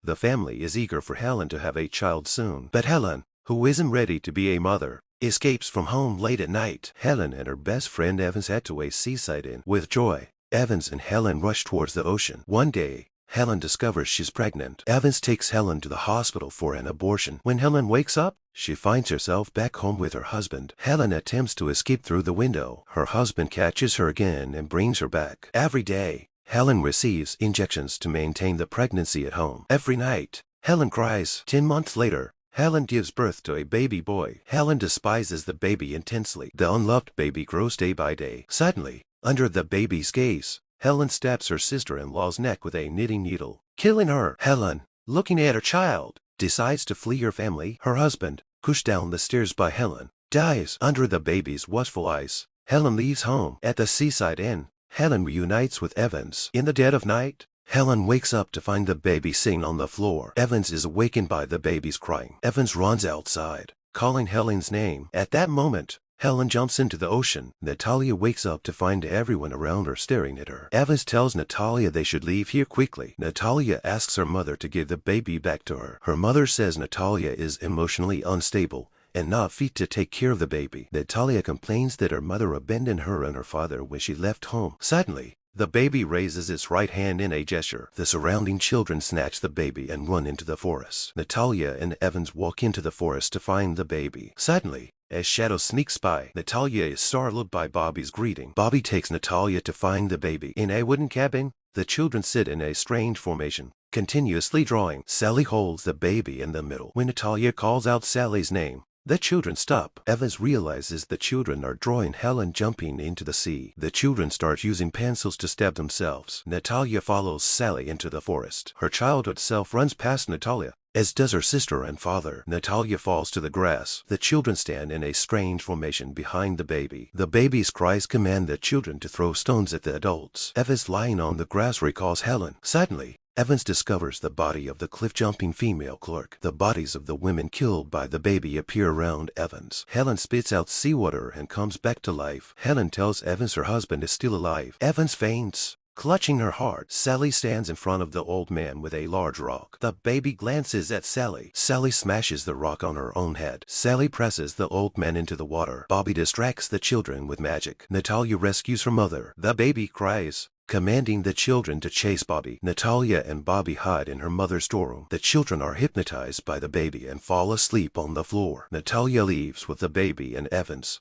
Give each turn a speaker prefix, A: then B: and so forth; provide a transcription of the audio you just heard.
A: The family is eager for Helen to have a child soon. But Helen, who isn't ready to be a mother, escapes from home late at night. Helen and her best friend Evans head to a seaside inn. With joy, Evans and Helen rush towards the ocean. One day, Helen discovers she's pregnant. Evans takes Helen to the hospital for an abortion. When Helen wakes up, she finds herself back home with her husband. Helen attempts to escape through the window. Her husband catches her again and brings her back. Every day, Helen receives injections to maintain the pregnancy at home. Every night, Helen cries. 10 months later, Helen gives birth to a baby boy. Helen despises the baby intensely. The unloved baby grows day by day. Suddenly, under the baby's gaze, Helen stabs her sister-in-law's neck with a knitting needle, killing her. Helen, looking at her child, decides to flee her family. Her husband, pushed down the stairs by Helen, dies under the baby's watchful eyes. Helen leaves home. At the seaside inn, Helen reunites with Evans. In the dead of night, Helen wakes up to find the baby sitting on the floor. Evans is awakened by the baby's crying. Evans runs outside, calling Helen's name. At that moment, Helen jumps into the ocean. Natalia wakes up to find everyone around her staring at her. Evans tells Natalia they should leave here quickly. Natalia asks her mother to give the baby back to her. Her mother says Natalia is emotionally unstable and not fit to take care of the baby. Natalia complains that her mother abandoned her and her father when she left home. Suddenly, the baby raises its right hand in a gesture. The surrounding children snatch the baby and run into the forest. Natalia and Evans walk into the forest to find the baby. Suddenly, as Shadow sneaks by, Natalia is startled by Bobby's greeting. Bobby takes Natalia to find the baby. In a wooden cabin, the children sit in a strange formation, continuously drawing. Sally holds the baby in the middle. When Natalia calls out Sally's name, the children stop. Evans realizes the children are drawing Helen jumping into the sea. The children start using pencils to stab themselves. Natalia follows Sally into the forest. Her childhood self runs past Natalia, as does her sister and father. Natalia falls to the grass. The children stand in a strange formation behind the baby. The baby's cries command the children to throw stones at the adults. Evans lying on the grass recalls Helen. Suddenly, Evans discovers the body of the cliff-jumping female clerk. The bodies of the women killed by the baby appear around Evans. Helen spits out seawater and comes back to life. Helen tells Evans her husband is still alive. Evans faints, clutching her heart. Sally stands in front of the old man with a large rock. The baby glances at Sally. Sally smashes the rock on her own head. Sally presses the old man into the water. Bobby distracts the children with magic. Natalia rescues her mother. The baby cries, commanding the children to chase Bobby. Natalia and Bobby hide in her mother's storeroom. The children are hypnotized by the baby and fall asleep on the floor. Natalia leaves with the baby and Evans,